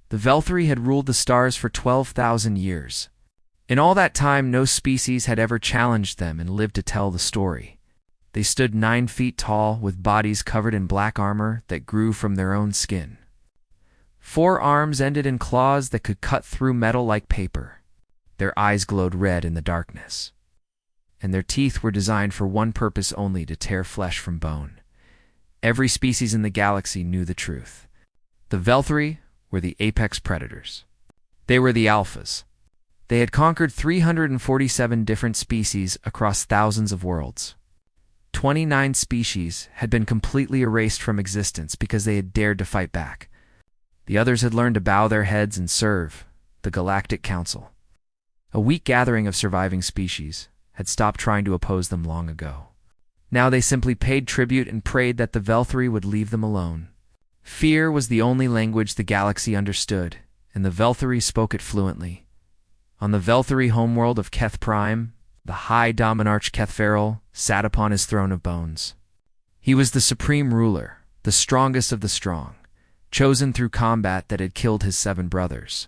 The Velthri had ruled the stars for 12,000 years. In all that time, no species had ever challenged them and lived to tell the story. They stood 9 feet tall, with bodies covered in black armor that grew from their own skin. 4 arms ended in claws that could cut through metal like paper. Their eyes glowed red in the darkness. And their teeth were designed for one purpose only: to tear flesh from bone. Every species in the galaxy knew the truth. The Velthri were the apex predators. They were the alphas. They had conquered 347 different species across thousands of worlds. 29 species had been completely erased from existence because they had dared to fight back. The others had learned to bow their heads and serve the Galactic Council. A weak gathering of surviving species had stopped trying to oppose them long ago. Now they simply paid tribute and prayed that the Velthri would leave them alone. Fear was the only language the galaxy understood, and the Velthri spoke it fluently. On the Velthri homeworld of Keth Prime, the High Dominarch Kethferal sat upon his throne of bones. He was the supreme ruler, the strongest of the strong, chosen through combat that had killed his 7 brothers.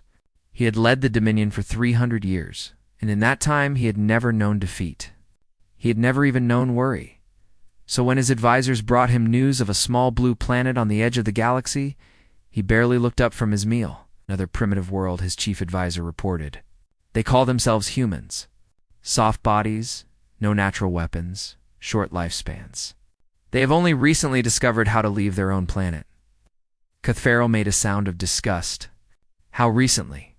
He had led the Dominion for 300 years, and in that time he had never known defeat. He had never even known worry. So when his advisors brought him news of a small blue planet on the edge of the galaxy, he barely looked up from his meal. Another primitive world, his chief advisor reported. They call themselves humans. Soft bodies, no natural weapons, short lifespans. They have only recently discovered how to leave their own planet. Kethferal made a sound of disgust. How recently?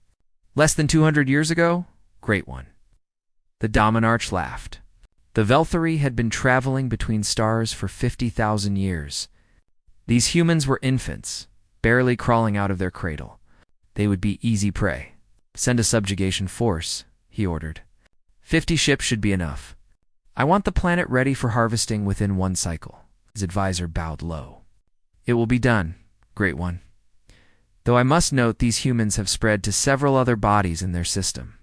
Less than 200 years ago? Great one. The Dominarch laughed. The Velthri had been traveling between stars for 50,000 years. These humans were infants, barely crawling out of their cradle. They would be easy prey. Send a subjugation force, he ordered. 50 ships should be enough. I want the planet ready for harvesting within 1 cycle. His advisor bowed low. It will be done, Great One. Though I must note these humans have spread to several other bodies in their system.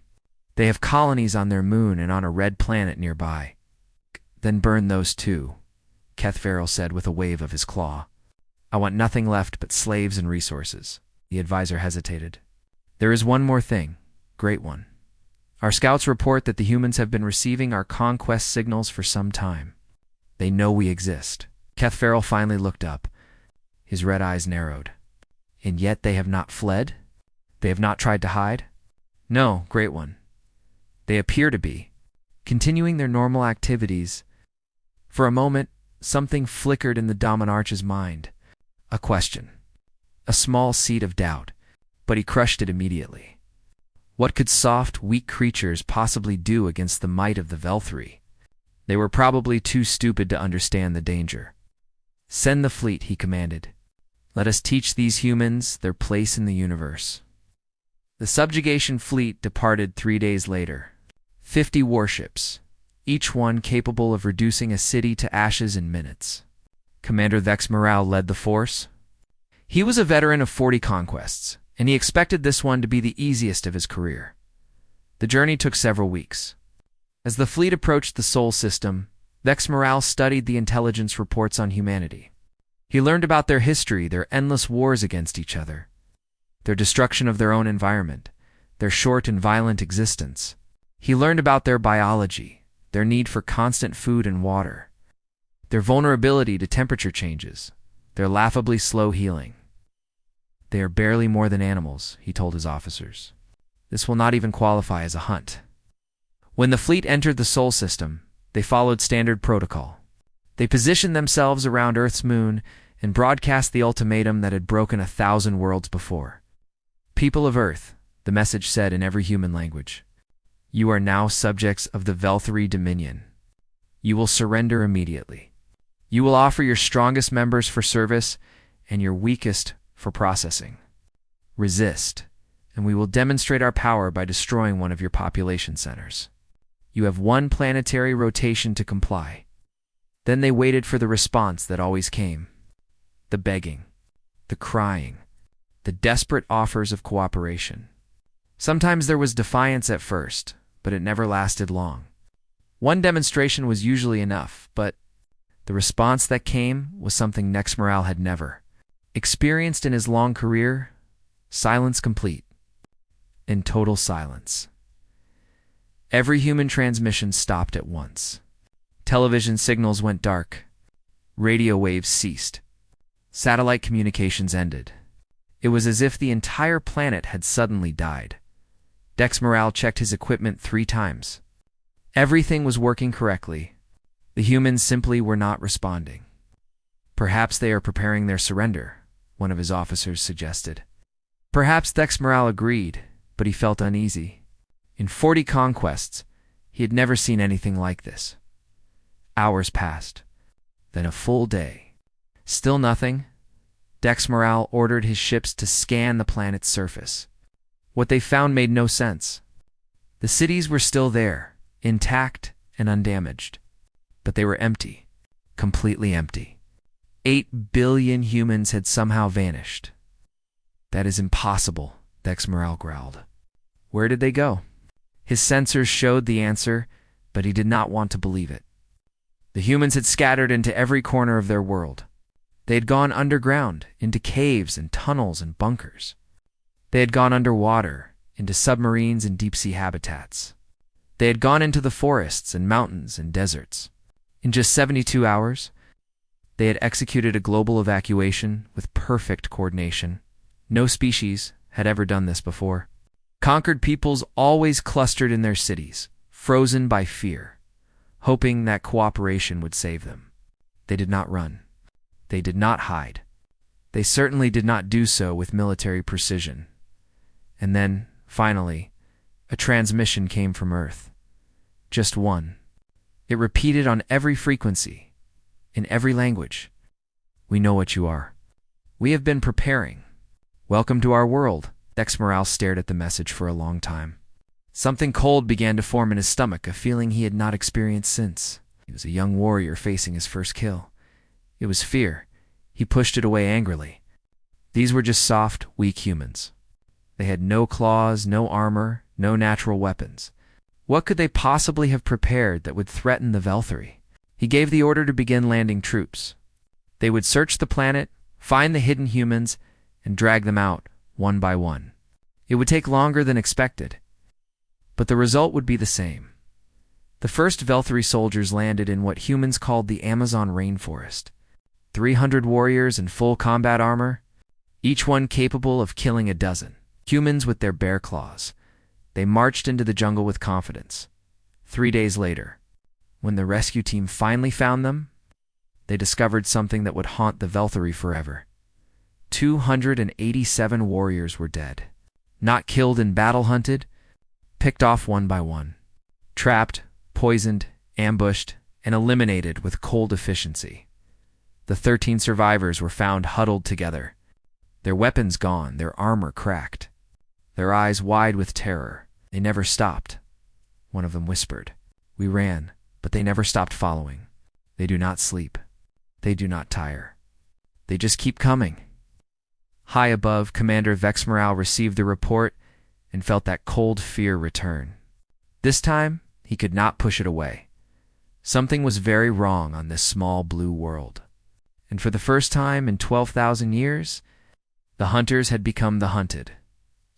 They have colonies on their moon and on a red planet nearby. Then burn those too, Kethferal said with a wave of his claw. I want nothing left but slaves and resources. The advisor hesitated. There is one more thing, Great One. Our scouts report that the humans have been receiving our conquest signals for some time. They know we exist. Kethferal finally looked up. His red eyes narrowed. And yet they have not fled? They have not tried to hide? No, Great One. They appear to be, continuing their normal activities. For a moment, something flickered in the Dominarch's mind. A question. A small seed of doubt, but he crushed it immediately. What could soft, weak creatures possibly do against the might of the Velthri? They were probably too stupid to understand the danger. Send the fleet, he commanded. Let us teach these humans their place in the universe. The subjugation fleet departed 3 days later. 50 warships, each one capable of reducing a city to ashes in minutes. Commander Vex Morale led the force. He was a veteran of 40 conquests, and he expected this one to be the easiest of his career. The journey took several weeks. As the fleet approached the Sol system, Vex Morale studied the intelligence reports on humanity. He learned about their history, their endless wars against each other, their destruction of their own environment, their short and violent existence. He learned about their biology, their need for constant food and water, their vulnerability to temperature changes, their laughably slow healing. They are barely more than animals, he told his officers. This will not even qualify as a hunt. When the fleet entered the Sol system, they followed standard protocol. They positioned themselves around Earth's moon and broadcast the ultimatum that had broken 1,000 worlds before. People of Earth, the message said in every human language, you are now subjects of the Velthri Dominion. You will surrender immediately. You will offer your strongest members for service and your weakest for processing. Resist, and we will demonstrate our power by destroying one of your population centers. You have 1 planetary rotation to comply. Then they waited for the response that always came. The begging, the crying, the desperate offers of cooperation. Sometimes there was defiance at first, but it never lasted long. 1 demonstration was usually enough, but the response that came was something Vex Morale had never experienced in his long career. Silence complete. In total silence. Every human transmission stopped at once. Television signals went dark. Radio waves ceased. Satellite communications ended. It was as if the entire planet had suddenly died. Dex Morale checked his equipment 3 times. Everything was working correctly. The humans simply were not responding. Perhaps they are preparing their surrender, one of his officers suggested. Perhaps Dex Morale agreed, but he felt uneasy. In 40 conquests, he had never seen anything like this. Hours passed, then a full day. Still nothing. Dex Morale ordered his ships to scan the planet's surface. What they found made no sense. The cities were still there, intact and undamaged. But they were empty, completely empty. 8 billion humans had somehow vanished. That is impossible, Dex Morale growled. Where did they go? His sensors showed the answer, but he did not want to believe it. The humans had scattered into every corner of their world. They had gone underground, into caves and tunnels and bunkers. They had gone underwater, into submarines and deep-sea habitats. They had gone into the forests and mountains and deserts. In just 72 hours, they had executed a global evacuation with perfect coordination. No species had ever done this before. Conquered peoples always clustered in their cities, frozen by fear, hoping that cooperation would save them. They did not run. They did not hide. They certainly did not do so with military precision. And then, finally, a transmission came from Earth. Just one. It repeated on every frequency, in every language. We know what you are. We have been preparing. Welcome to our world. Dex Morale stared at the message for a long time. Something cold began to form in his stomach, a feeling he had not experienced since. He was a young warrior facing his first kill. It was fear. He pushed it away angrily. These were just soft, weak humans. They had no claws, no armor, no natural weapons. What could they possibly have prepared that would threaten the Velthari? He gave the order to begin landing troops. They would search the planet, find the hidden humans, and drag them out, one by one. It would take longer than expected, but the result would be the same. The first Velthari soldiers landed in what humans called the Amazon rainforest. 300 warriors in full combat armor, each one capable of killing a dozen. Humans with their bare claws. They marched into the jungle with confidence. 3 days later, when the rescue team finally found them, they discovered something that would haunt the Velthari forever. 287 warriors were dead. Not killed and battle-hunted, picked off one by one. Trapped, poisoned, ambushed, and eliminated with cold efficiency. The 13 survivors were found huddled together. Their weapons gone, their armor cracked. Their eyes wide with terror. They never stopped. One of them whispered, "We ran, but they never stopped following. They do not sleep. They do not tire. They just keep coming." High above, Commander Dex Morale received the report and felt that cold fear return. This time, he could not push it away. Something was very wrong on this small blue world. And for the first time in 12,000 years, the hunters had become the hunted.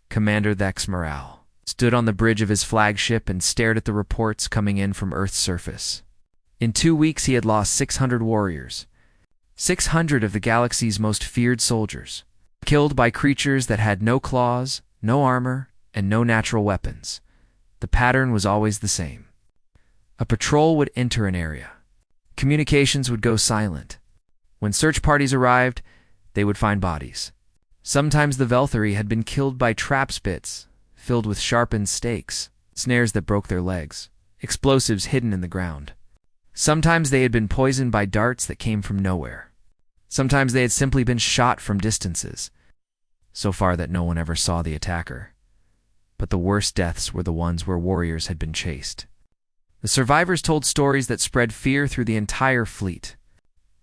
Commander Dex Morale stood on the bridge of his flagship and stared at the reports coming in from Earth's surface. In 2 weeks, he had lost 600 warriors. 600 of the galaxy's most feared soldiers, killed by creatures that had no claws, no armor, and no natural weapons. The pattern was always the same. A patrol would enter an area. Communications would go silent. When search parties arrived, they would find bodies. Sometimes the Velthari had been killed by trap spits, filled with sharpened stakes, snares that broke their legs, explosives hidden in the ground. Sometimes they had been poisoned by darts that came from nowhere. Sometimes they had simply been shot from distances, so far that no one ever saw the attacker. But the worst deaths were the ones where warriors had been chased. The survivors told stories that spread fear through the entire fleet.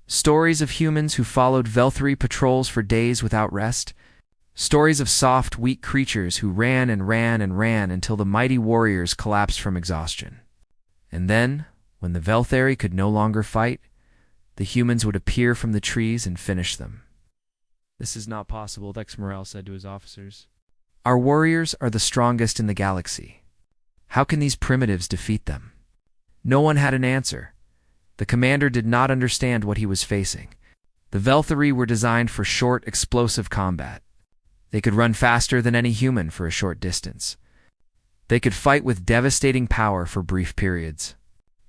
Stories of humans who followed Velthari patrols for days without rest. Stories of soft, weak creatures who ran and ran and ran until the mighty warriors collapsed from exhaustion. And then, when the Velthari could no longer fight, the humans would appear from the trees and finish them. "This is not possible," Morale said to his officers. "Our warriors are the strongest in the galaxy. How can these primitives defeat them?" No one had an answer. The commander did not understand what he was facing. The Velthari were designed for short, explosive combat. They could run faster than any human for a short distance. They could fight with devastating power for brief periods.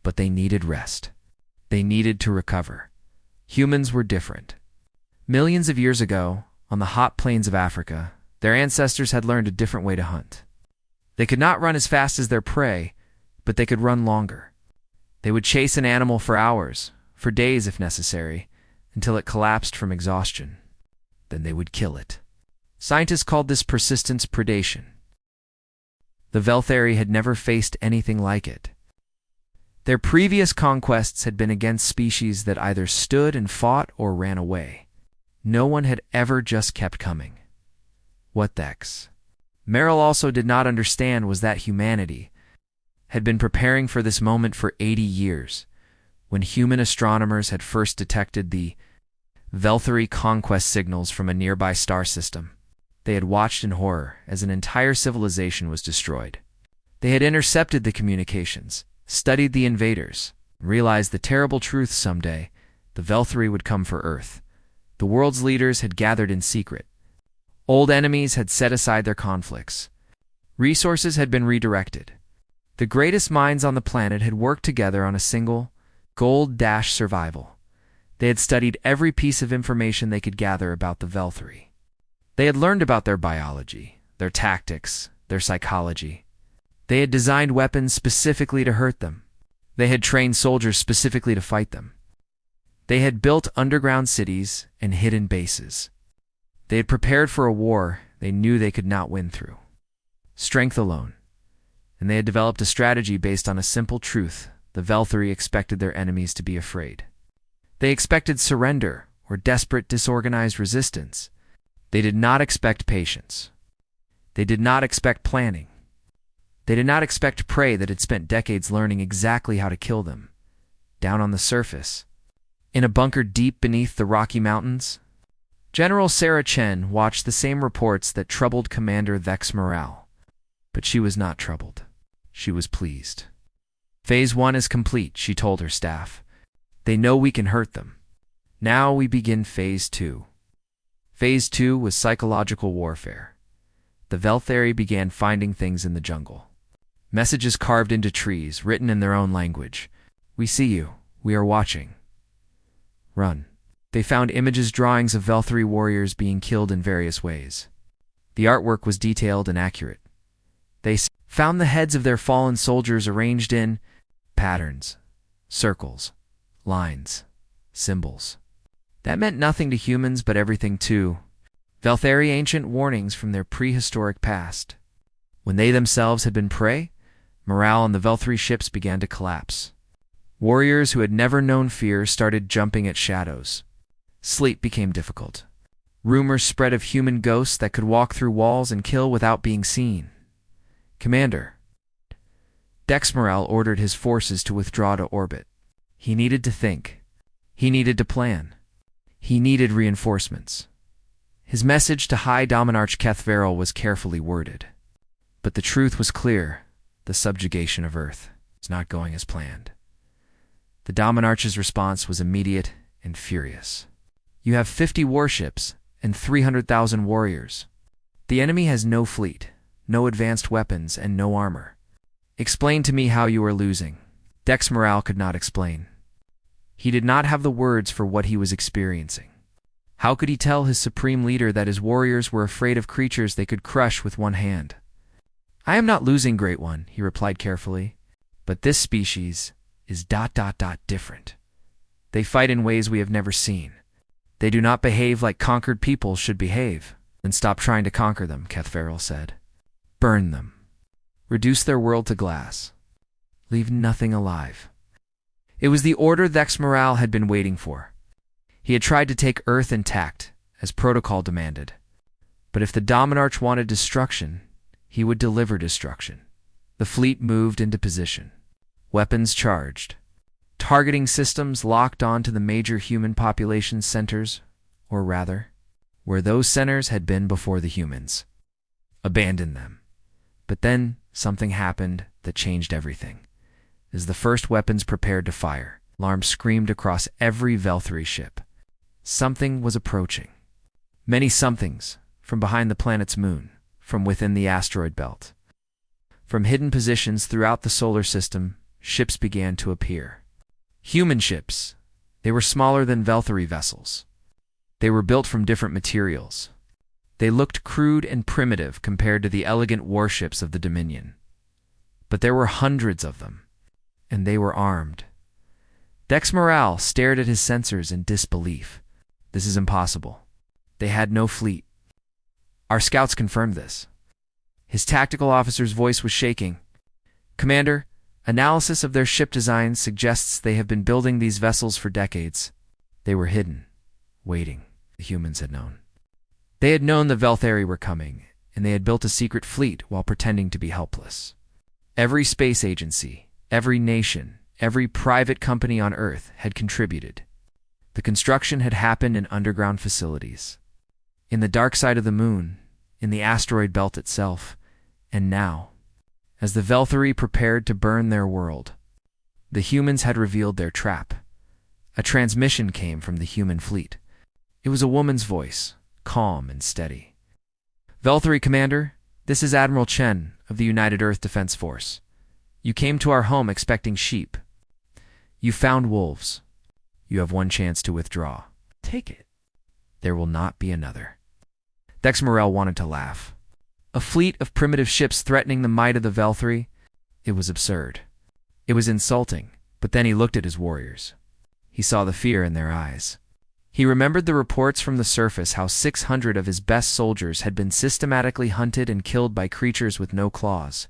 But they needed rest. They needed to recover. Humans were different. Millions of years ago, on the hot plains of Africa, their ancestors had learned a different way to hunt. They could not run as fast as their prey, but they could run longer. They would chase an animal for hours, for days if necessary, until it collapsed from exhaustion. Then they would kill it. Scientists called this persistence predation. The Velthari had never faced anything like it. Their previous conquests had been against species that either stood and fought or ran away. No one had ever just kept coming. What the heck? Merrill also did not understand was that humanity had been preparing for this moment for 80 years, when human astronomers had first detected the Velthari conquest signals from a nearby star system. They had watched in horror as an entire civilization was destroyed. They had intercepted the communications, studied the invaders, and realized the terrible truth someday: the Velthari would come for Earth. The world's leaders had gathered in secret. Old enemies had set aside their conflicts. Resources had been redirected. The greatest minds on the planet had worked together on a single goal-survival. They had studied every piece of information they could gather about the Velthari. They had learned about their biology, their tactics, their psychology. They had designed weapons specifically to hurt them. They had trained soldiers specifically to fight them. They had built underground cities and hidden bases. They had prepared for a war they knew they could not win through strength alone. And they had developed a strategy based on a simple truth: the Velthari expected their enemies to be afraid. They expected surrender or desperate, disorganized resistance. They did not expect patience. They did not expect planning. They did not expect prey that had spent decades learning exactly how to kill them. Down on the surface, in a bunker deep beneath the Rocky Mountains, General Sarah Chen watched the same reports that troubled Commander Vex morale. But she was not troubled. She was pleased. "Phase 1 is complete," she told her staff. "They know we can hurt them. Now we begin Phase 2. Phase 2 was psychological warfare. The Velthari began finding things in the jungle. Messages carved into trees, written in their own language. "We see you. We are watching. Run." They found images, drawings of Velthari warriors being killed in various ways. The artwork was detailed and accurate. They found the heads of their fallen soldiers arranged in patterns, circles, lines, symbols. That meant nothing to humans, but everything to Velthari, ancient warnings from their prehistoric past. When they themselves had been prey, morale on the Velthari ships began to collapse. Warriors who had never known fear started jumping at shadows. Sleep became difficult. Rumors spread of human ghosts that could walk through walls and kill without being seen. Commander Dex Morale ordered his forces to withdraw to orbit. He needed to think. He needed to plan. He needed reinforcements. His message to High Dominarch Keth Verrill was carefully worded. But the truth was clear: the subjugation of Earth was not going as planned. The Dominarch's response was immediate and furious. "You have 50 warships and 300,000 warriors. The enemy has no fleet, no advanced weapons, and no armor. Explain to me how you are losing." Dex Morale could not explain. He did not have the words for what he was experiencing. How could he tell his supreme leader that his warriors were afraid of creatures they could crush with one hand? "I am not losing, Great One," he replied carefully. "But this species is different. They fight in ways we have never seen. They do not behave like conquered people should behave." "Then stop trying to conquer them," Keth Verrill said. "Burn them. Reduce their world to glass. Leave nothing alive." It was the order Dex Morale had been waiting for. He had tried to take Earth intact, as protocol demanded. But if the Dominarch wanted destruction, he would deliver destruction. The fleet moved into position. Weapons charged. Targeting systems locked onto the major human population centers, or rather, where those centers had been before the humans. Abandoned them. But then something happened that changed everything. As the first weapons prepared to fire, alarms screamed across every Velthari ship. Something was approaching. Many somethings, from behind the planet's moon, from within the asteroid belt. From hidden positions throughout the solar system, ships began to appear. Human ships. They were smaller than Velthari vessels. They were built from different materials. They looked crude and primitive compared to the elegant warships of the Dominion. But there were hundreds of them, and they were armed. Dex Morale stared at his sensors in disbelief. This is impossible. They had no fleet. Our scouts confirmed this. His tactical officer's voice was shaking. Commander, analysis of their ship design suggests they have been building these vessels for decades. They were hidden, waiting. The humans had known. They had known the Velthari were coming, and they had built a secret fleet while pretending to be helpless. Every space agency, every nation, every private company on Earth had contributed. The construction had happened in underground facilities, in the dark side of the moon, in the asteroid belt itself, and now, as the Velthari prepared to burn their world, the humans had revealed their trap. A transmission came from the human fleet. It was a woman's voice, calm and steady. Velthari Commander, this is Admiral Chen of the United Earth Defense Force. You came to our home expecting sheep. You found wolves. You have one chance to withdraw. Take it. There will not be another. Dex Morel wanted to laugh. A fleet of primitive ships threatening the might of the Velthari? It was absurd. It was insulting, but then he looked at his warriors. He saw the fear in their eyes. He remembered the reports from the surface how 600 of his best soldiers had been systematically hunted and killed by creatures with no claws.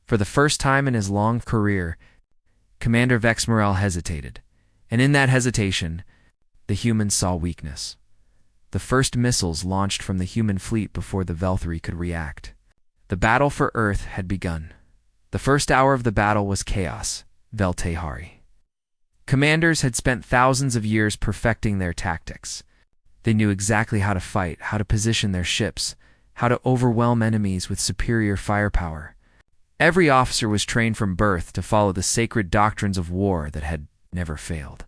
For the first time in his long career, Commander Vex Morel hesitated, and in that hesitation, the humans saw weakness. The first missiles launched from the human fleet before the Velthari could react. The battle for Earth had begun. The first hour of the battle was chaos, Veltehari. Commanders had spent thousands of years perfecting their tactics. They knew exactly how to fight, how to position their ships, how to overwhelm enemies with superior firepower. Every officer was trained from birth to follow the sacred doctrines of war that had never failed.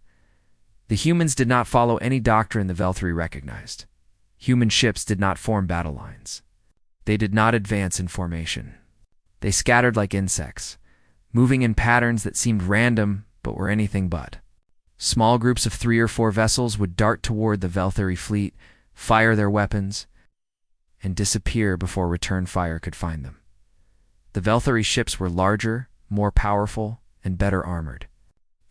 The humans did not follow any doctrine the Velthari recognized. Human ships did not form battle lines. They did not advance in formation. They scattered like insects, moving in patterns that seemed random but were anything but. Small groups of 3 or 4 vessels would dart toward the Velthari fleet, fire their weapons, and disappear before return fire could find them. The Velthari ships were larger, more powerful, and better armored.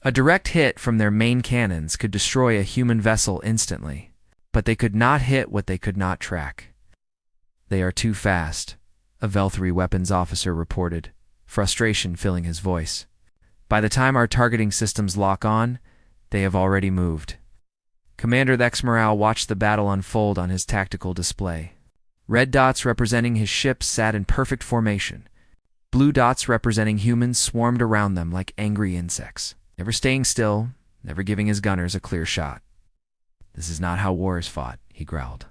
A direct hit from their main cannons could destroy a human vessel instantly, but they could not hit what they could not track. They are too fast, a Velthari weapons officer reported, frustration filling his voice. By the time our targeting systems lock on, they have already moved. Commander Vex Morale watched the battle unfold on his tactical display. Red dots representing his ships sat in perfect formation. Blue dots representing humans swarmed around them like angry insects, never staying still, never giving his gunners a clear shot. This is not how war is fought, he growled.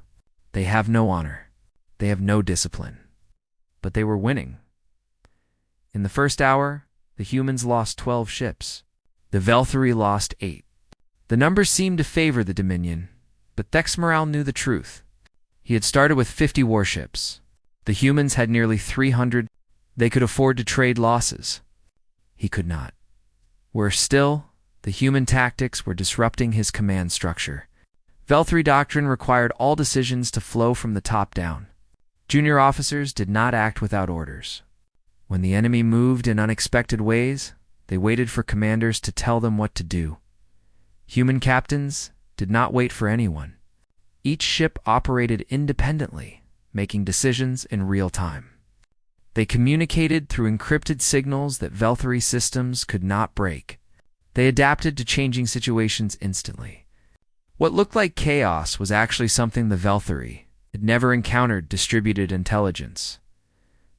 They have no honor. They have no discipline. But they were winning. In the first hour, the humans lost 12 ships. The Velthari lost 8. The numbers seemed to favor the Dominion, but Vex Morale knew the truth. He had started with 50 warships. The humans had nearly 300. They could afford to trade losses. He could not. Worse still, the human tactics were disrupting his command structure. Velthari doctrine required all decisions to flow from the top down. Junior officers did not act without orders. When the enemy moved in unexpected ways, they waited for commanders to tell them what to do. Human captains did not wait for anyone. Each ship operated independently, making decisions in real time. They communicated through encrypted signals that Velthari systems could not break. They adapted to changing situations instantly. What looked like chaos was actually something the Velthari had never encountered: distributed intelligence.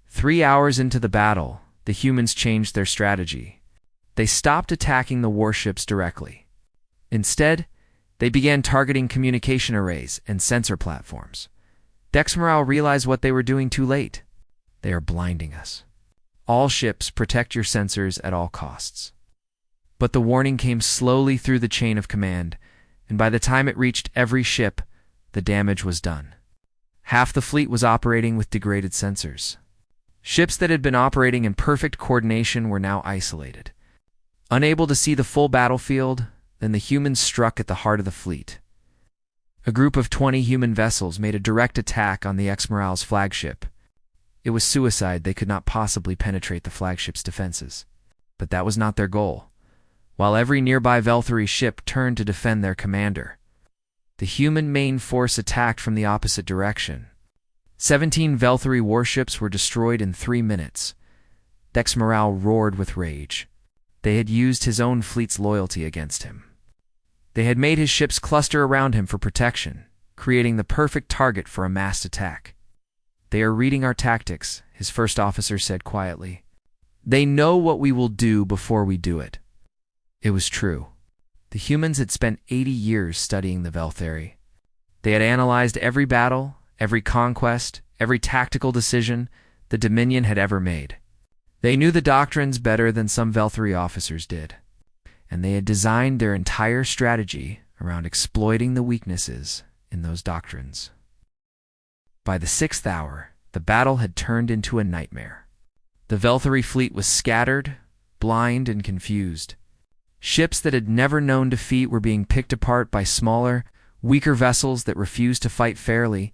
3 hours into the battle, the humans changed their strategy. They stopped attacking the warships directly. Instead, They began targeting communication arrays and sensor platforms. Dexmoral realized what they were doing too late. They are blinding us. All ships, protect your sensors at all costs. But the warning came slowly through the chain of command, and by the time it reached every ship, the damage was done. Half the fleet was operating with degraded sensors. Ships that had been operating in perfect coordination were now isolated. Unable to see the full battlefield, then the humans struck at the heart of the fleet. A group of 20 human vessels made a direct attack on the Exmoral's flagship. It was suicide. They could not possibly penetrate the flagship's defenses. But that was not their goal. While every nearby Velthari ship turned to defend their commander, the human main force attacked from the opposite direction. 17 Velthari warships were destroyed in 3 minutes. Dexmoral roared with rage. They had used his own fleet's loyalty against him. They had made his ships cluster around him for protection, creating the perfect target for a massed attack. "They are reading our tactics," his first officer said quietly. "They know what we will do before we do it." It was true. The humans had spent 80 years studying the Velthari. They had analyzed every battle, every conquest, every tactical decision the Dominion had ever made. They knew the doctrines better than some Velthari officers did, and they had designed their entire strategy around exploiting the weaknesses in those doctrines. By the 6th hour, the battle had turned into a nightmare. The Velthari fleet was scattered, blind, and confused. Ships that had never known defeat were being picked apart by smaller, weaker vessels that refused to fight fairly.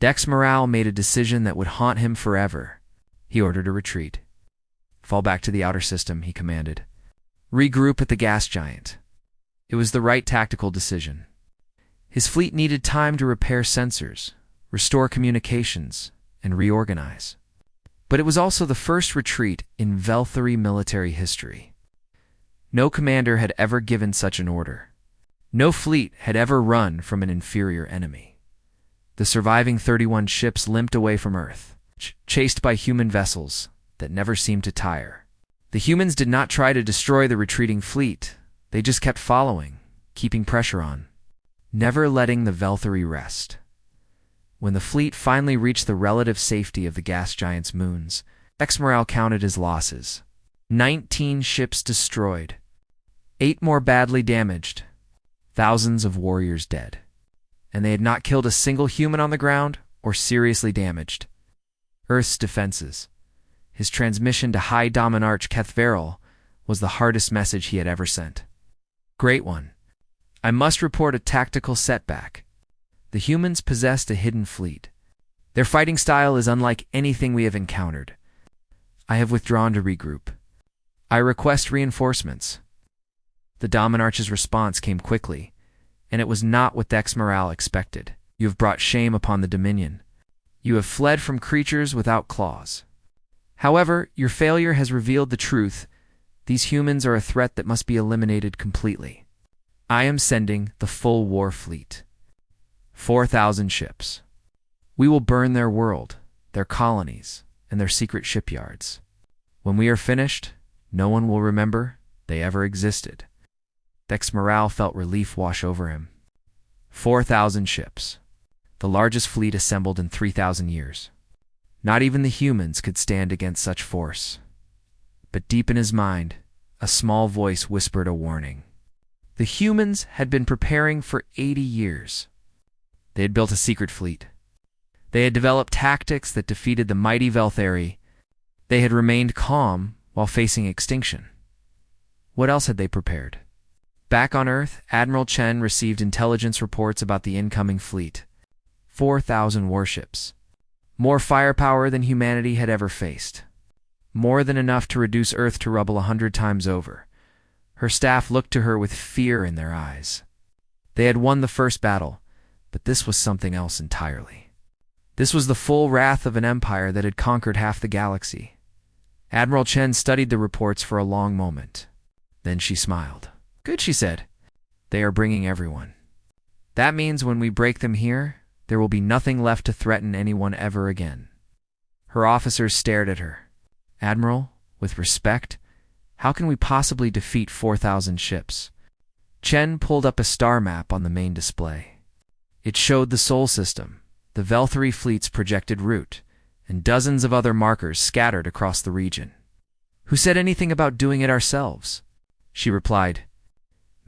Dexmoral made a decision that would haunt him forever. He ordered a retreat. "Fall back to the outer system," he commanded. "Regroup at the gas giant." It was the right tactical decision. His fleet needed time to repair sensors, restore communications, and reorganize. But it was also the first retreat in Velthari military history. No commander had ever given such an order. No fleet had ever run from an inferior enemy. The surviving 31 ships limped away from Earth, chased by human vessels that never seemed to tire. The humans did not try to destroy the retreating fleet. They just kept following, keeping pressure on, never letting the Velthari rest. When the fleet finally reached the relative safety of the gas giant's moons, Dexmoral counted his losses. 19 ships destroyed, 8 more badly damaged, thousands of warriors dead. And they had not killed a single human on the ground or seriously damaged. Earth's defenses. His transmission to High Dominarch Kethveril was the hardest message he had ever sent. "Great one. I must report a tactical setback. The humans possessed a hidden fleet. Their fighting style is unlike anything we have encountered. I have withdrawn to regroup. I request reinforcements." The Dominarch's response came quickly, and it was not what Dexmoral expected. "You have brought shame upon the Dominion. You have fled from creatures without claws. However, your failure has revealed the truth. These humans are a threat that must be eliminated completely. I am sending the full war fleet. 4,000 ships. We will burn their world, their colonies, and their secret shipyards. When we are finished, no one will remember they ever existed." Dexmoral felt relief wash over him. 4,000 ships. The largest fleet assembled in 3,000 years. Not even the humans could stand against such force. But deep in his mind, a small voice whispered a warning. The humans had been preparing for 80 years. They had built a secret fleet. They had developed tactics that defeated the mighty Velthari. They had remained calm while facing extinction. What else had they prepared? Back on Earth, Admiral Chen received intelligence reports about the incoming fleet. 4,000 warships. More firepower than humanity had ever faced. More than enough to reduce Earth to rubble 100 times over. Her staff looked to her with fear in their eyes. They had won the first battle, but this was something else entirely. This was the full wrath of an empire that had conquered half the galaxy. Admiral Chen studied the reports for a long moment. Then she smiled. "Good," she said. "They are bringing everyone. That means when we break them here, there will be nothing left to threaten anyone ever again." Her officers stared at her. "Admiral, with respect, how can we possibly defeat 4,000 ships? Chen pulled up a star map on the main display. It showed the Sol system, the Velthary fleet's projected route, and dozens of other markers scattered across the region. "Who said anything about doing it ourselves?" She replied,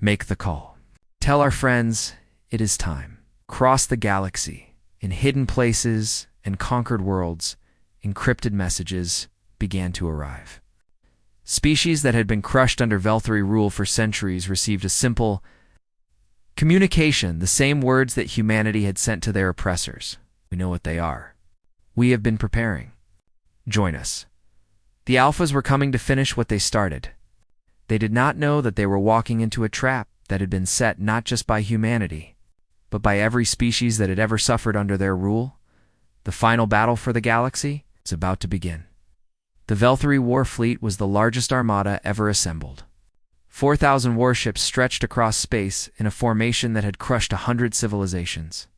"Make the call. Tell our friends it is time." Across the galaxy, in hidden places and conquered worlds, encrypted messages began to arrive. Species that had been crushed under Velthary rule for centuries received a simple communication, the same words that humanity had sent to their oppressors. "We know what they are. We have been preparing. Join us." The Alphas were coming to finish what they started. They did not know that they were walking into a trap that had been set not just by humanity, but by every species that had ever suffered under their rule. The final battle for the galaxy is about to begin. The Velthary war fleet was the largest armada ever assembled. 4,000 warships stretched across space in a formation that had crushed 100 civilizations.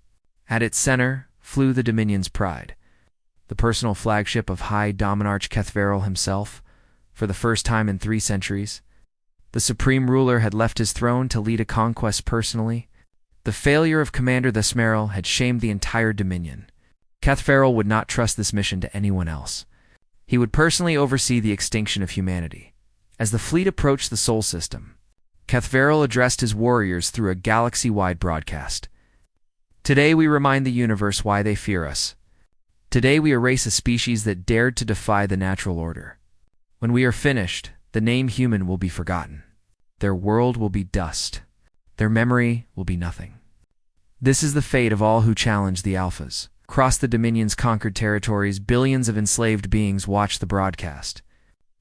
At its center flew the Dominion's pride, the personal flagship of High Dominarch Kethveril himself. For the first time in 3 centuries, the supreme ruler had left his throne to lead a conquest personally. The failure of Commander Thesmeril had shamed the entire Dominion. Kethveril would not trust this mission to anyone else. He would personally oversee the extinction of humanity. As the fleet approached the Sol system, Kethveril addressed his warriors through a galaxy-wide broadcast. "Today we remind the universe why they fear us. Today we erase a species that dared to defy the natural order. When we are finished, the name human will be forgotten. Their world will be dust. Their memory will be nothing. This is the fate of all who challenge the Alphas." Across the Dominion's conquered territories, billions of enslaved beings watched the broadcast.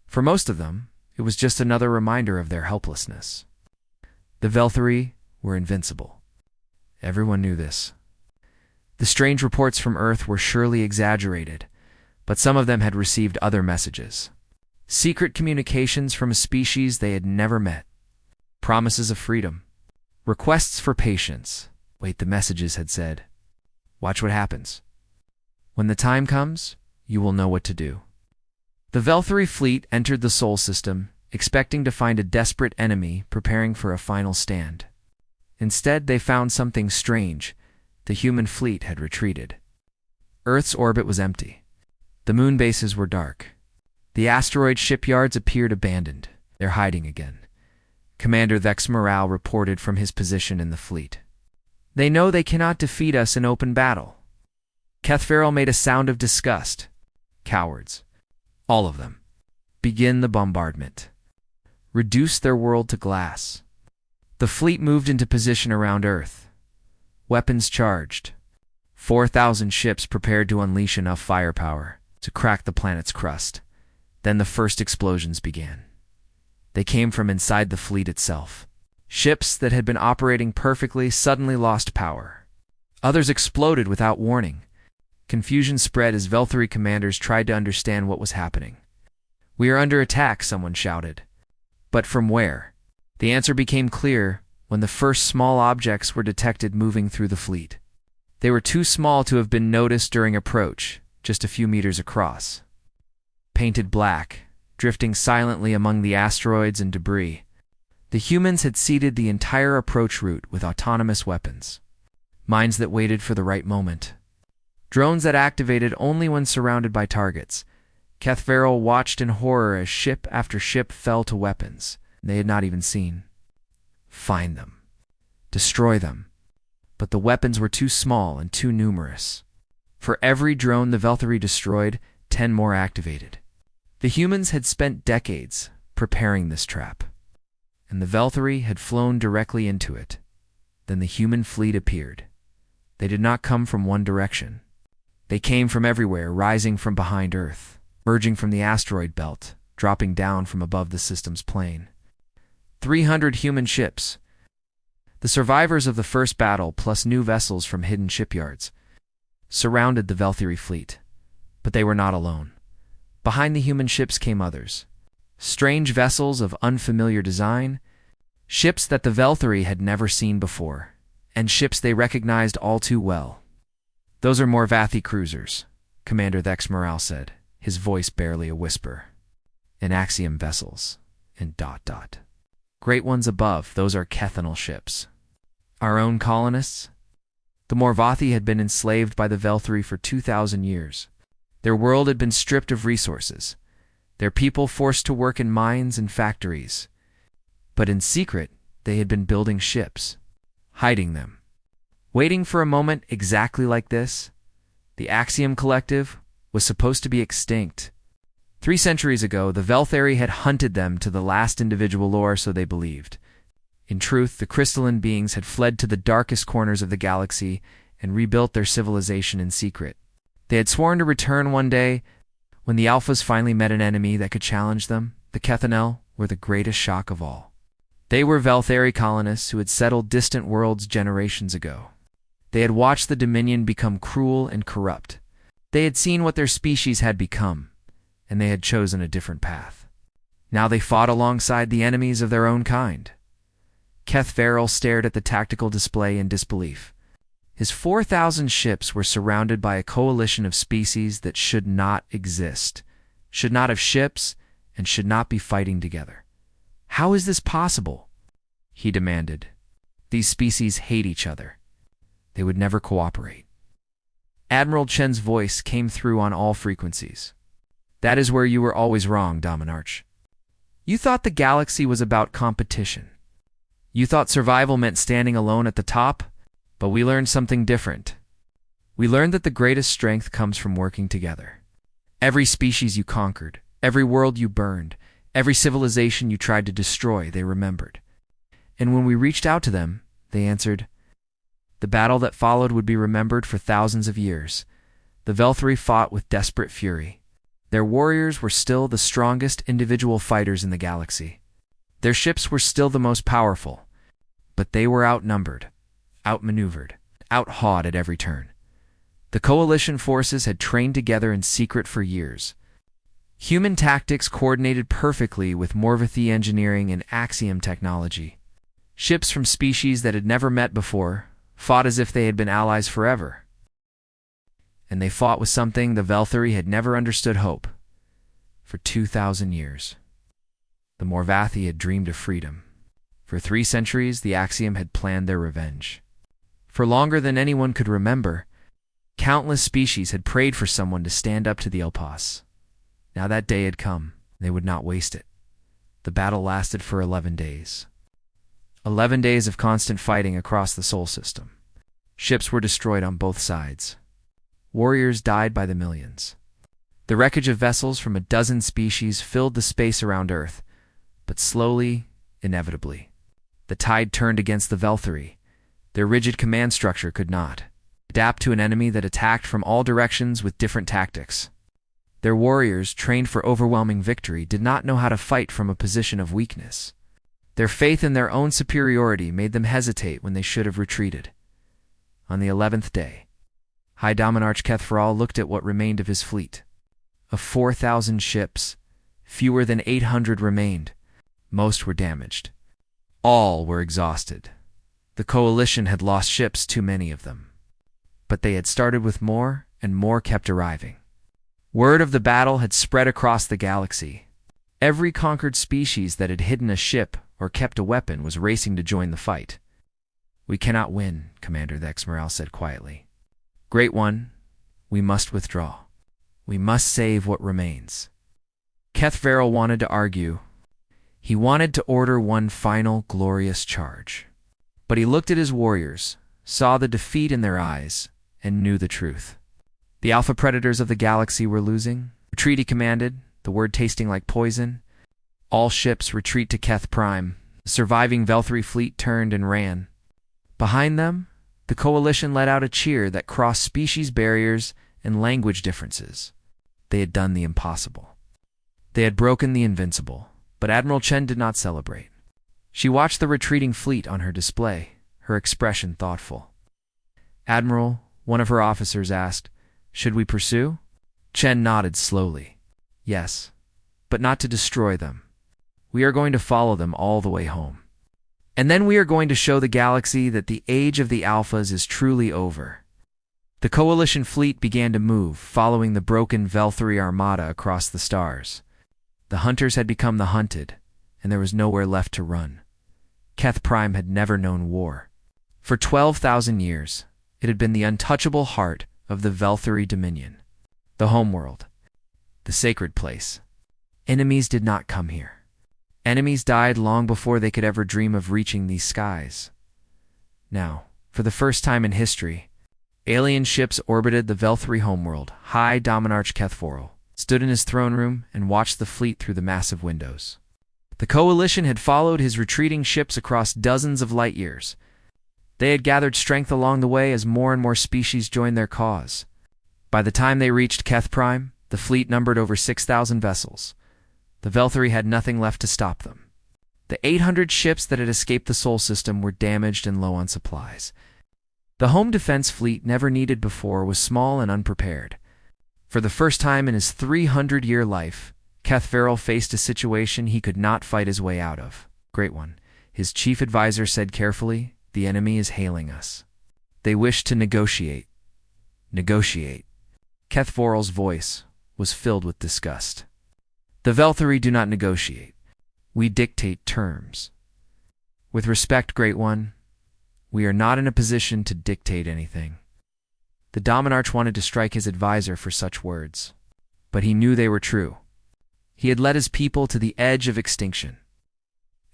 For most of them, it was just another reminder of their helplessness. The Velthary were invincible. Everyone knew this. The strange reports from Earth were surely exaggerated, but some of them had received other messages. Secret communications from a species they had never met. Promises of freedom. Requests for patience. Wait, the messages had said. Watch what happens. When the time comes, you will know what to do. The Velthary fleet entered the Sol system, expecting to find a desperate enemy preparing for a final stand. Instead, they found something strange. The human fleet had retreated. Earth's orbit was empty. The moon bases were dark. The asteroid shipyards appeared abandoned. "They're hiding again," Commander Thesmeril reported from his position in the fleet. "They know they cannot defeat us in open battle." Kethveril made a sound of disgust. "Cowards. All of them. Begin the bombardment. Reduce their world to glass." The fleet moved into position around Earth. Weapons charged. 4,000 ships prepared to unleash enough firepower to crack the planet's crust. Then the first explosions began. They came from inside the fleet itself. Ships that had been operating perfectly suddenly lost power. Others exploded without warning. Confusion spread as Velthary commanders tried to understand what was happening. "We are under attack," someone shouted. But from where? The answer became clear when the first small objects were detected moving through the fleet. They were too small to have been noticed during approach, just a few meters across. Painted black, drifting silently among the asteroids and debris, the humans had seeded the entire approach route with autonomous weapons. Mines that waited for the right moment. Drones that activated only when surrounded by targets. Kethveril watched in horror as ship after ship fell to weapons they had not even seen. Find them. Destroy them. But the weapons were too small and too numerous. For every drone the Velthary destroyed, 10 more activated. The humans had spent decades preparing this trap, and the Velthary had flown directly into it. Then the human fleet appeared. They did not come from one direction. They came from everywhere, rising from behind Earth, merging from the asteroid belt, dropping down from above the system's plane. 300 human ships. The survivors of the first battle, plus new vessels from hidden shipyards, surrounded the Velthary fleet. But they were not alone. Behind the human ships came others. Strange vessels of unfamiliar design, ships that the Velthary had never seen before, and ships they recognized all too well. "Those are Morvathi cruisers," Commander Thesmeril said, his voice barely a whisper. "And Axiom vessels, and ... Great ones above, those are Kethanal ships. Our own colonists? The Morvathi had been enslaved by the Velthari for 2,000 years. Their world had been stripped of resources, their people forced to work in mines and factories. But in secret, they had been building ships, hiding them. Waiting for a moment exactly like this, the Axiom Collective was supposed to be extinct. 3 centuries ago, the Velthari had hunted them to the last individual lore, so they believed. In truth, the crystalline beings had fled to the darkest corners of the galaxy and rebuilt their civilization in secret. They had sworn to return one day. When the Alphas finally met an enemy that could challenge them, the Kethanel were the greatest shock of all. They were Velthari colonists who had settled distant worlds generations ago. They had watched the Dominion become cruel and corrupt. They had seen what their species had become, and they had chosen a different path. Now they fought alongside the enemies of their own kind. Keth Farrell stared at the tactical display in disbelief. His 4,000 ships were surrounded by a coalition of species that should not exist, should not have ships, and should not be fighting together. How is this possible? He demanded. These species hate each other. They would never cooperate. Admiral Chen's voice came through on all frequencies. That is where you were always wrong, Dominarch. You thought the galaxy was about competition. You thought survival meant standing alone at the top, but we learned something different. We learned that the greatest strength comes from working together. Every species you conquered, every world you burned, every civilization you tried to destroy, they remembered. And when we reached out to them, they answered. The battle that followed would be remembered for thousands of years. The Velthari fought with desperate fury. Their warriors were still the strongest individual fighters in the galaxy. Their ships were still the most powerful, but they were outnumbered, outmaneuvered, outhawed at every turn. The coalition forces had trained together in secret for years. Human tactics coordinated perfectly with Morvathi engineering and Axiom technology. Ships from species that had never met before fought as if they had been allies forever. And they fought with something the Velthari had never understood: hope. For 2,000 years. The Morvathi had dreamed of freedom. For 3 centuries, the Axiom had planned their revenge. For longer than anyone could remember, countless species had prayed for someone to stand up to the Elpas. Now that day had come. They would not waste it. The battle lasted for 11 days. 11 days of constant fighting across the Sol system. Ships were destroyed on both sides. Warriors died by the millions. The wreckage of vessels from a dozen species filled the space around Earth, but slowly, inevitably, the tide turned against the Velthari. Their rigid command structure could not adapt to an enemy that attacked from all directions with different tactics. Their warriors, trained for overwhelming victory, did not know how to fight from a position of weakness. Their faith in their own superiority made them hesitate when they should have retreated. On the 11th day, High Dominarch Kethfaral looked at what remained of his fleet. Of 4,000 ships, fewer than 800 remained. Most were damaged. All were exhausted. The coalition had lost ships, too many of them. But they had started with more, and more kept arriving. Word of the battle had spread across the galaxy. Every conquered species that had hidden a ship or kept a weapon was racing to join the fight. We cannot win, Commander Thexmoral said quietly. Great One, we must withdraw. We must save what remains. Kethvarel wanted to argue. He wanted to order one final glorious charge. But he looked at his warriors, saw the defeat in their eyes, and knew the truth. The alpha predators of the galaxy were losing. Retreat, he commanded, the word tasting like poison. All ships retreat to Keth Prime. The surviving Velthari fleet turned and ran. Behind them, the coalition let out a cheer that crossed species barriers and language differences. They had done the impossible. They had broken the invincible, but Admiral Chen did not celebrate. She watched the retreating fleet on her display, her expression thoughtful. Admiral, one of her officers asked, should we pursue? Chen nodded slowly. Yes, but not to destroy them. We are going to follow them all the way home. And then we are going to show the galaxy that the age of the Alphas is truly over. The coalition fleet began to move, following the broken Velthari armada across the stars. The hunters had become the hunted, and there was nowhere left to run. Keth Prime had never known war. For 12,000 years, it had been the untouchable heart of the Velthari Dominion, the homeworld, the sacred place. Enemies did not come here. Enemies died long before they could ever dream of reaching these skies. Now, for the first time in history, alien ships orbited the Velthari homeworld. High Dominarch Kethvoril stood in his throne room and watched the fleet through the massive windows. The coalition had followed his retreating ships across dozens of light years. They had gathered strength along the way as more and more species joined their cause. By the time they reached Keth Prime, the fleet numbered over 6,000 vessels. The Velthari had nothing left to stop them. The 800 ships that had escaped the Sol system were damaged and low on supplies. The home defense fleet, never needed before, was small and unprepared. For the first time in his 300-year life, Kethvoril faced a situation he could not fight his way out of. Great One, his chief advisor said carefully, the enemy is hailing us. They wish to negotiate. Negotiate. Kethvoril's voice was filled with disgust. The Velthari do not negotiate. We dictate terms. With respect, Great One, we are not in a position to dictate anything. The Dominarch wanted to strike his advisor for such words, but he knew they were true. He had led his people to the edge of extinction.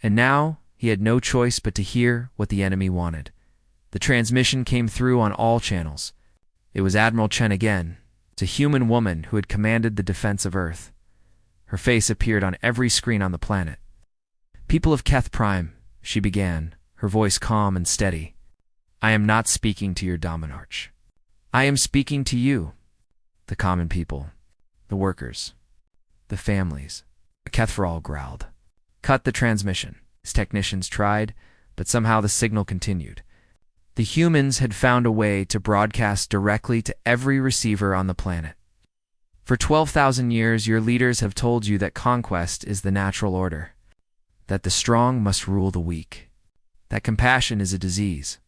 And now he had no choice but to hear what the enemy wanted. The transmission came through on all channels. It was Admiral Chen again, a human woman who had commanded the defense of Earth. Her face appeared on every screen on the planet. People of Keth Prime, she began, her voice calm and steady. I am not speaking to your Dominarch. I am speaking to you, the common people, the workers, the families. Kethvoril growled. Cut the transmission. His technicians tried, but somehow the signal continued. The humans had found a way to broadcast directly to every receiver on the planet. For 12,000 years, your leaders have told you that conquest is the natural order, that the strong must rule the weak, that compassion is a disease.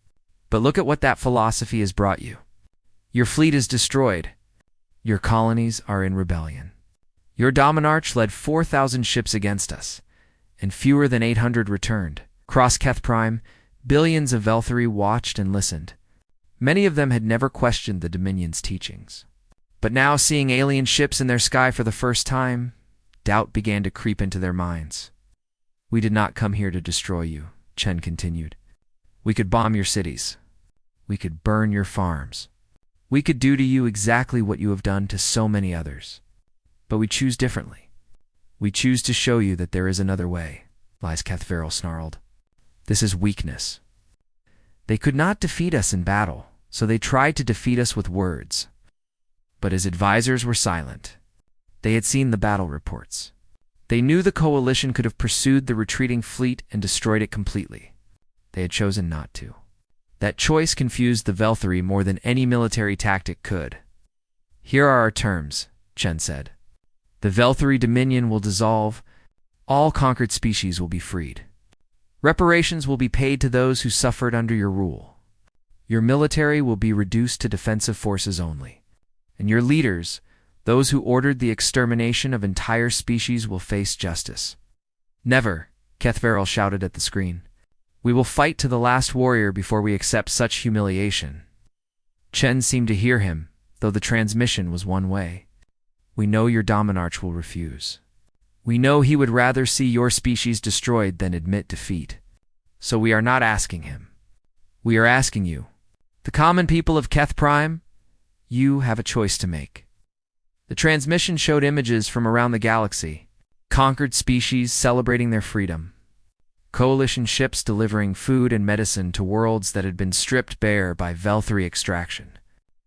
But look at what that philosophy has brought you. Your fleet is destroyed. Your colonies are in rebellion. Your Dominarch led 4,000 ships against us, and fewer than 800 returned. Across Keth Prime, billions of Velthari watched and listened. Many of them had never questioned the Dominion's teachings. But now, seeing alien ships in their sky for the first time, doubt began to creep into their minds. We did not come here to destroy you, Chen continued. We could bomb your cities. We could burn your farms. We could do to you exactly what you have done to so many others. But we choose differently. We choose to show you that there is another way, Kethvoril snarled. This is weakness. They could not defeat us in battle, so they tried to defeat us with words. But his advisors were silent. They had seen the battle reports. They knew the coalition could have pursued the retreating fleet and destroyed it completely. They had chosen not to. That choice confused the Velthari more than any military tactic could. Here are our terms, Chen said. The Velthari Dominion will dissolve. All conquered species will be freed. Reparations will be paid to those who suffered under your rule. Your military will be reduced to defensive forces only. And your leaders, those who ordered the extermination of entire species, will face justice. Never, Kethvoril shouted at the screen. We will fight to the last warrior before we accept such humiliation. Chen seemed to hear him, though the transmission was one way. We know your Dominarch will refuse. We know he would rather see your species destroyed than admit defeat. So we are not asking him. We are asking you, the common people of Keth Prime, you have a choice to make. The transmission showed images from around the galaxy, conquered species celebrating their freedom, coalition ships delivering food and medicine to worlds that had been stripped bare by Velthari extraction,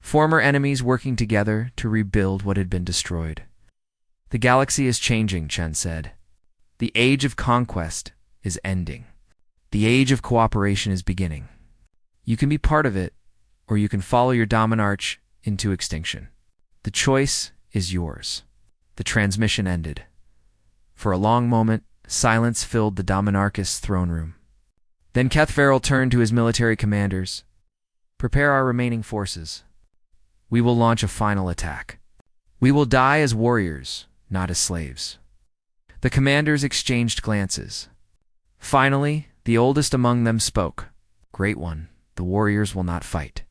former enemies working together to rebuild what had been destroyed. The galaxy is changing, Chen said. The age of conquest is ending. The age of cooperation is beginning. You can be part of it, or you can follow your Dominarch into extinction. The choice is yours. The transmission ended. For a long moment, silence filled the Dominarch's throne room. Then Kethvoril turned to his military commanders. Prepare our remaining forces. We will launch a final attack. We will die as warriors, not as slaves. The commanders exchanged glances. Finally, The oldest among them spoke. Great One, the warriors will not fight.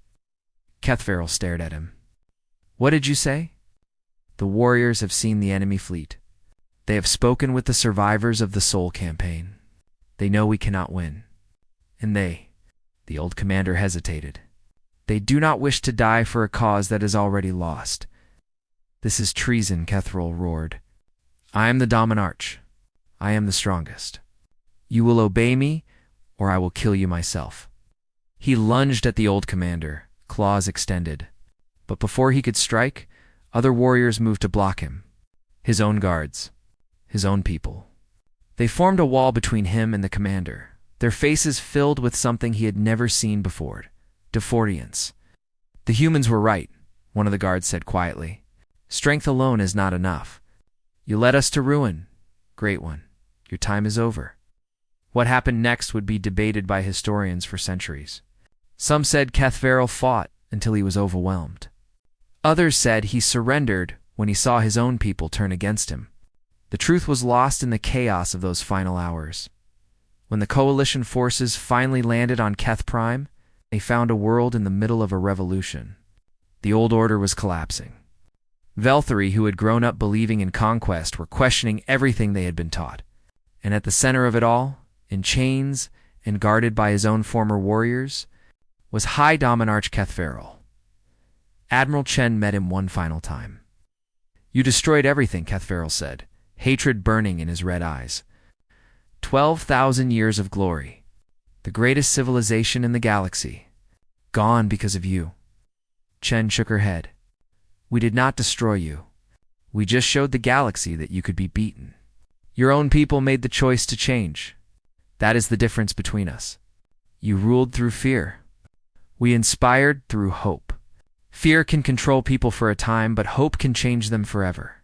Kethveril stared at him. What did you say? The warriors have seen the enemy fleet. They have spoken with the survivors of the Soul campaign. They know we cannot win. And the old commander hesitated. They do not wish to die for a cause that is already lost. This is treason, Kethveril roared. I am the Dominarch. I am the strongest. You will obey me, or I will kill you myself. He lunged at the old commander, claws extended. But before he could strike, other warriors moved to block him. His own guards. His own people. They formed a wall between him and the commander, their faces filled with something he had never seen before. Defordience. The humans were right, one of the guards said quietly. Strength alone is not enough. You led us to ruin, Great One. Your time is over. What happened next would be debated by historians for centuries. Some said Kethveril fought until he was overwhelmed. Others said he surrendered when he saw his own people turn against him. The truth was lost in the chaos of those final hours. When the coalition forces finally landed on Keth Prime, they found a world in the middle of a revolution. The old order was collapsing. Velthari, who had grown up believing in conquest, were questioning everything they had been taught. And at the center of it all, in chains and guarded by his own former warriors, was High Dominarch Kethveril. Admiral Chen met him one final time. You destroyed everything, Kethveril said, hatred burning in his red eyes. 12,000 years of glory, the greatest civilization in the galaxy, gone because of you. Chen shook her head. We did not destroy you. We just showed the galaxy that you could be beaten. Your own people made the choice to change. That is the difference between us. You ruled through fear. We inspired through hope. Fear can control people for a time, but hope can change them forever.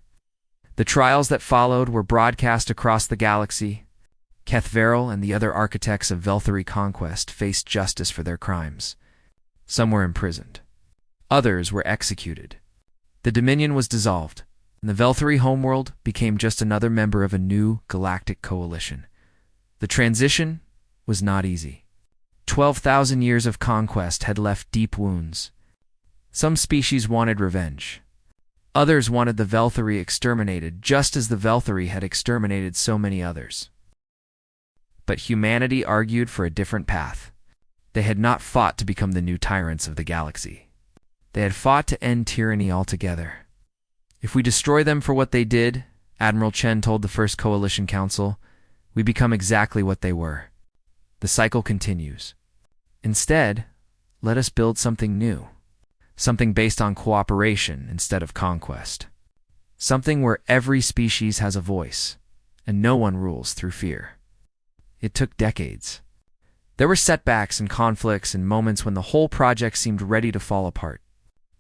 The trials that followed were broadcast across the galaxy. Kethveril and the other architects of Velthari conquest faced justice for their crimes. Some were imprisoned. Others were executed. The Dominion was dissolved, and the Velthari homeworld became just another member of a new galactic coalition. The transition was not easy. 12,000 years of conquest had left deep wounds. Some species wanted revenge. Others wanted the Velthari exterminated, just as the Velthari had exterminated so many others. But humanity argued for a different path. They had not fought to become the new tyrants of the galaxy. They had fought to end tyranny altogether. If we destroy them for what they did, Admiral Chen told the First Coalition Council, we become exactly what they were. The cycle continues. Instead, let us build something new. Something based on cooperation instead of conquest. Something where every species has a voice, and no one rules through fear. It took decades. There were setbacks and conflicts and moments when the whole project seemed ready to fall apart.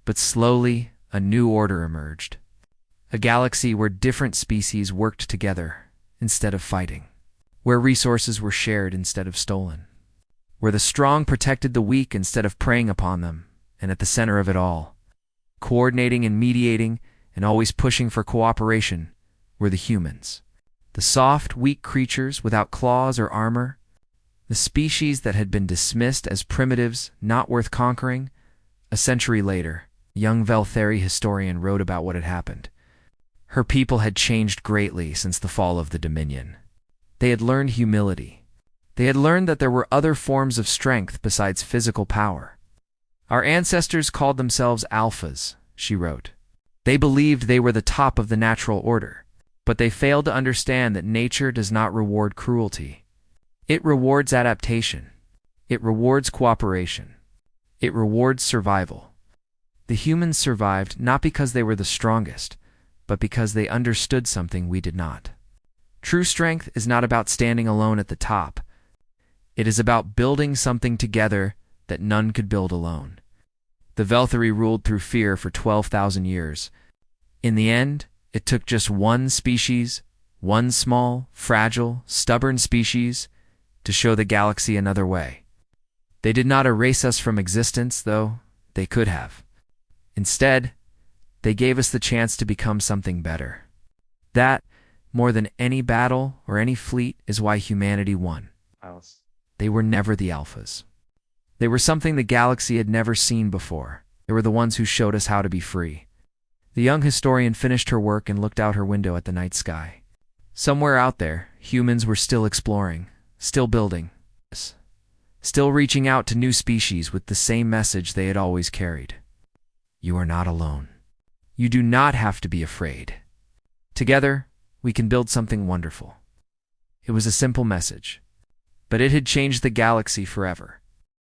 But slowly, a new order emerged. A galaxy where different species worked together instead of fighting. Where resources were shared instead of stolen. Where the strong protected the weak instead of preying upon them. And at the center of it all, coordinating and mediating and always pushing for cooperation, were the humans. The soft, weak creatures without claws or armor. The species that had been dismissed as primitives not worth conquering. A century later, a young Velthari historian wrote about what had happened. Her people had changed greatly since the fall of the Dominion. They had learned humility. They had learned that there were other forms of strength besides physical power. Our ancestors called themselves alphas, she wrote. They believed they were the top of the natural order, but they failed to understand that nature does not reward cruelty. It rewards adaptation. It rewards cooperation. It rewards survival. The humans survived not because they were the strongest, but because they understood something we did not. True strength is not about standing alone at the top. It is about building something together that none could build alone. The Velthari ruled through fear for 12,000 years. In the end, it took just one species, one small, fragile, stubborn species, to show the galaxy another way. They did not erase us from existence, though they could have. Instead, they gave us the chance to become something better. That, more than any battle or any fleet, is why humanity won. They were never the alphas. They were something the galaxy had never seen before. They were the ones who showed us how to be free. The young historian finished her work and looked out her window at the night sky. Somewhere out there, humans were still exploring, still building, still reaching out to new species with the same message they had always carried. You are not alone. You do not have to be afraid. Together, we can build something wonderful. It was a simple message, but it had changed the galaxy forever.